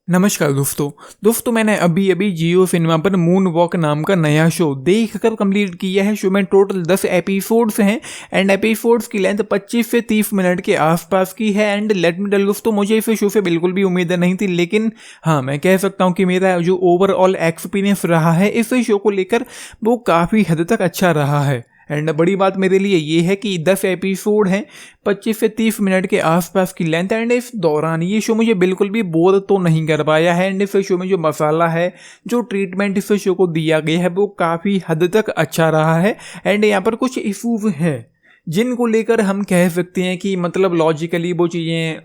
नमस्कार दोस्तों मैंने अभी अभी जियो सिनेमा पर मून वॉक नाम का नया शो देखकर कंप्लीट किया है। शो में टोटल 10 एपिसोड्स हैं एंड एपिसोड्स की लेंथ 25 से 30 मिनट के आसपास की है। एंड लेट मी टेल दोस्तों, मुझे इस शो से बिल्कुल भी उम्मीद नहीं थी, लेकिन हाँ मैं कह सकता हूँ कि मेरा जो ओवरऑल एक्सपीरियंस रहा है इस शो को लेकर वो काफ़ी हद तक अच्छा रहा है। एंड बड़ी बात मेरे लिए ये है कि 10 एपिसोड हैं, 25 से 30 मिनट के आसपास की लेंथ। एंड इस दौरान ये शो मुझे बिल्कुल भी बोर तो नहीं कर पाया है। एंड इस शो में जो मसाला है, जो ट्रीटमेंट इस शो को दिया गया है वो काफ़ी हद तक अच्छा रहा है। एंड यहाँ पर कुछ इशूज हैं जिनको लेकर हम कह सकते हैं कि मतलब लॉजिकली वो चीज़ें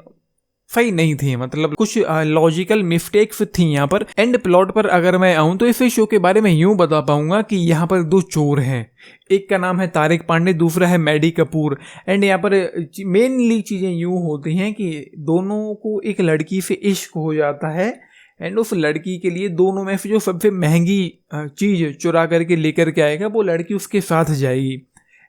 सही नहीं थी, मतलब कुछ लॉजिकल मिस्टेक्स थी यहाँ पर। एंड प्लॉट पर अगर मैं आऊँ तो इस शो के बारे में यूँ बता पाऊंगा कि यहाँ पर दो चोर हैं, एक का नाम है तारिक पांडे, दूसरा है मैडी कपूर। एंड यहाँ पर मेनली चीज़ें यूँ होती हैं कि दोनों को एक लड़की से इश्क हो जाता है एंड उस लड़की के लिए दोनों में से जो सबसे महंगी चीज़ चुरा करके लेकर के आएगा वो लड़की उसके साथ जाएगी।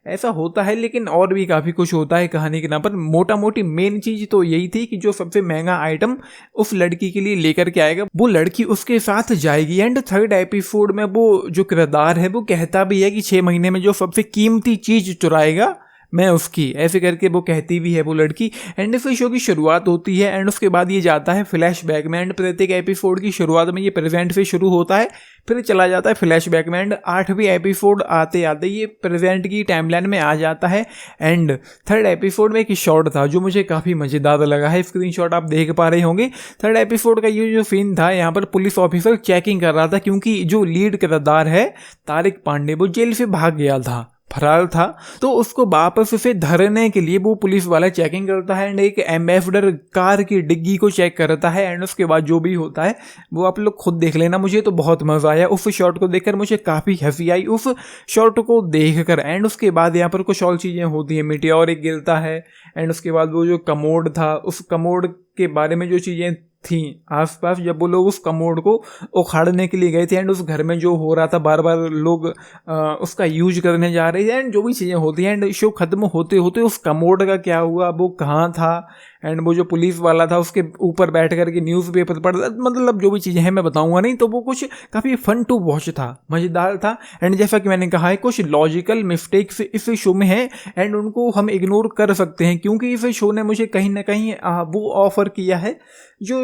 ऐसा होता है, लेकिन और भी काफ़ी कुछ होता है कहानी के नाम पर। मोटा मोटी मेन चीज़ तो यही थी कि जो सबसे महंगा आइटम उस लड़की के लिए लेकर के आएगा वो लड़की उसके साथ जाएगी। एंड थर्ड एपिसोड में वो जो किरदार है वो कहता भी है कि 6 महीने में जो सबसे कीमती चीज़ चुराएगा मैं उसकी, ऐसे करके वो कहती भी है वो लड़की। एंड इस शो की शुरुआत होती है एंड उसके बाद ये जाता है फ्लैशबैक में। एंड प्रत्येक एपिसोड की शुरुआत में ये प्रेजेंट से शुरू होता है, फिर चला जाता है फ्लैशबैक में। एंड 8वें एपिसोड आते आते ये प्रेजेंट की टाइमलाइन में आ जाता है। एंड थर्ड एपिसोड में एक शॉट था जो मुझे काफ़ी मज़ेदार लगा है, स्क्रीनशॉट आप देख पा रहे होंगे। थर्ड एपिसोड का ये जो सीन था, यहाँ पर पुलिस ऑफिसर चेकिंग कर रहा था क्योंकि जो लीड किरदार है तारिक पांडे वो जेल से भाग गया था, फरार था, तो उसको वापस से धरने के लिए वो पुलिस वाला चेकिंग करता है एंड एक एम्बेसडर कार की डिग्गी को चेक करता है। एंड उसके बाद जो भी होता है वो आप लोग खुद देख लेना। मुझे तो बहुत मज़ा आया उस शॉट को देखकर, मुझे काफ़ी हंसी आई उस शॉट को देखकर। एंड उसके बाद यहाँ पर कुछ और चीज़ें होती हैं, मीटियोर एक गिरता है एंड उसके बाद वो जो कमोड था उस कमोड के बारे में जो चीज़ें थी आसपास, जब वो लोग उस कमोड को उखाड़ने के लिए गए थे एंड उस घर में जो हो रहा था बार बार लोग उसका यूज करने जा रहे थे एंड जो भी चीज़ें होती हैं। एंड शो ख़त्म होते होते उस कमोड का क्या हुआ, वो कहाँ था, एंड वो जो पुलिस वाला था उसके ऊपर बैठ करके न्यूज़पेपर पढ़ रहा, मतलब जो भी चीज़ें हैं मैं बताऊंगा नहीं। तो वो कुछ काफ़ी फन टू वॉच था, मज़ेदार था। एंड जैसा कि मैंने कहा है कुछ लॉजिकल मिस्टेक्स इस शो में हैं एंड उनको हम इग्नोर कर सकते हैं क्योंकि इस शो ने मुझे कहीं ना कहीं वो ऑफर किया है जो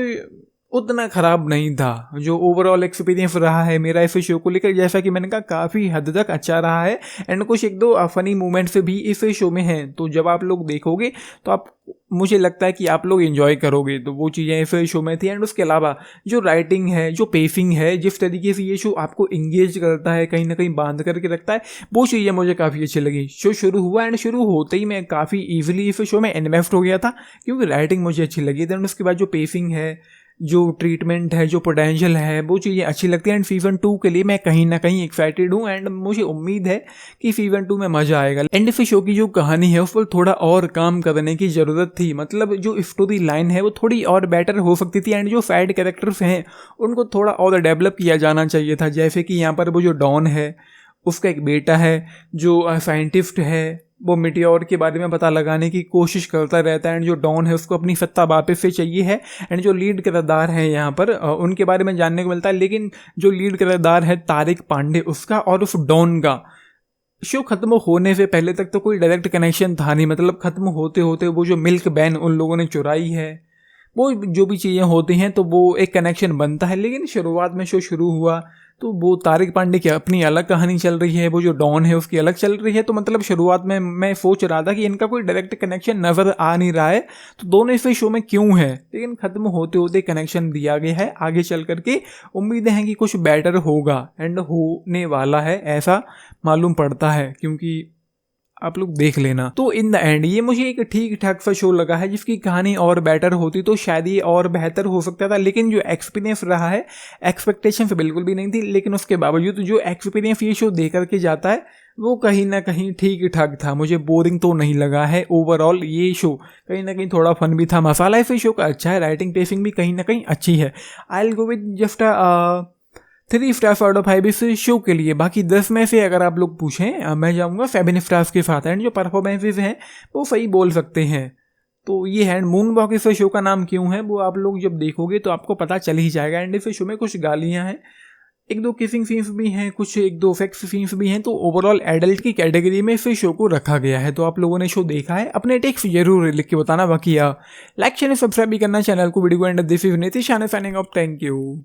उतना ख़राब नहीं था। जो ओवरऑल एक्सपीरियंस रहा है मेरा इस शो को लेकर, जैसा कि मैंने कहा काफ़ी हद तक अच्छा रहा है। एंड कुछ एक दो फनी मोमेंट्स भी इस शो में हैं, तो जब आप लोग देखोगे तो आप, मुझे लगता है कि आप लोग एंजॉय करोगे। तो वो चीज़ें इस शो में थी। एंड उसके अलावा जो राइटिंग है, जो पेसिंग है, जिस तरीके से ये शो आपको इंगेज करता है, कहीं ना कहीं बांध करके रखता है, वो चीज़ें मुझे काफ़ी अच्छी लगी। शो शुरू हुआ एंड शुरू होते ही मैं काफ़ी ईजिली इस शो में इन्वेस्ट हो गया था क्योंकि राइटिंग मुझे अच्छी लगी थी। एंड उसके बाद जो पेसिंग है, जो ट्रीटमेंट है, जो पोटेंशियल है, वो चीज़ें अच्छी लगती हैं। एंड सीज़न 2 के लिए मैं कहीं ना कहीं एक्साइटेड हूँ एंड मुझे उम्मीद है कि सीज़न 2 में मज़ा आएगा। एंड इस शो की जो कहानी है उस पर थोड़ा और काम करने की ज़रूरत थी, मतलब जो स्टोरी लाइन है वो थोड़ी और बेटर हो सकती थी। एंड जो साइड कैरेक्टर्स हैं उनको थोड़ा और डेवलप किया जाना चाहिए था, जैसे कि यहाँ पर वो जो डॉन है उसका एक बेटा है जो साइंटिस्ट है, वो मीटियोर के बारे में पता लगाने की कोशिश करता रहता है। एंड जो डॉन है उसको अपनी सत्ता वापस से चाहिए है। एंड जो लीड किरदार है यहाँ पर उनके बारे में जानने को मिलता है, लेकिन जो लीड किरदार है तारिक पांडे उसका और उस डॉन का शो खत्म होने से पहले तक तो कोई डायरेक्ट कनेक्शन था नहीं, मतलब खत्म होते होते वो जो मिल्क बैन उन लोगों ने चुराई है, वो जो भी चीज़ें होती हैं तो वो एक कनेक्शन बनता है। लेकिन शुरुआत में शो शुरू हुआ तो वो तारिक पांडे की अपनी अलग कहानी चल रही है, वो जो डॉन है उसकी अलग चल रही है। तो मतलब शुरुआत में मैं सोच रहा था कि इनका कोई डायरेक्ट कनेक्शन नज़र आ नहीं रहा है, तो दोनों इस शो में क्यों है, लेकिन ख़त्म होते होते कनेक्शन दिया गया है। आगे चल करके उम्मीदें हैं कि कुछ बेटर होगा एंड होने वाला है, ऐसा मालूम पड़ता है, क्योंकि आप लोग देख लेना। तो इन द एंड ये मुझे एक ठीक ठाक सा शो लगा है, जिसकी कहानी और बेटर होती तो शायद ये और बेहतर हो सकता था। लेकिन जो एक्सपीरियंस रहा है, एक्सपेक्टेशन से बिल्कुल भी नहीं थी, लेकिन उसके बावजूद जो एक्सपीरियंस ये शो दे करके जाता है वो कहीं ना कहीं ठीक ठाक था। मुझे बोरिंग तो नहीं लगा है। ओवरऑल ये शो कहीं ना कहीं थोड़ा फन भी था, मसाला इस शो का अच्छा है, राइटिंग पेसिंग भी कहीं ना कहीं अच्छी है। I will go with just 3 stars out of 5 इस शो के लिए। बाकी 10 में से अगर आप लोग पूछें मैं जाऊंगा 7 स्टार्स के साथ। एंड जो परफॉर्मेंसेज हैं वो सही बोल सकते हैं, तो ये है। मून वॉक इस शो का नाम क्यों है वो आप लोग जब देखोगे तो आपको पता चल ही जाएगा। एंड इस शो में कुछ गालियाँ हैं, एक दो किसिंग सीन्स भी हैं, कुछ एक दो सेक्स सीन्स भी हैं। तो ओवरऑल एडल्ट की कैटेगरी में इस शो को रखा गया है। तो आप लोगों ने शो देखा है, अपने टेक्स्ट जरूर लिख के बताना। बाकी लाइक चैनल सब्सक्राइब भी करना चैनल को। वीडियो को and this is Nitish signing off. Thank you.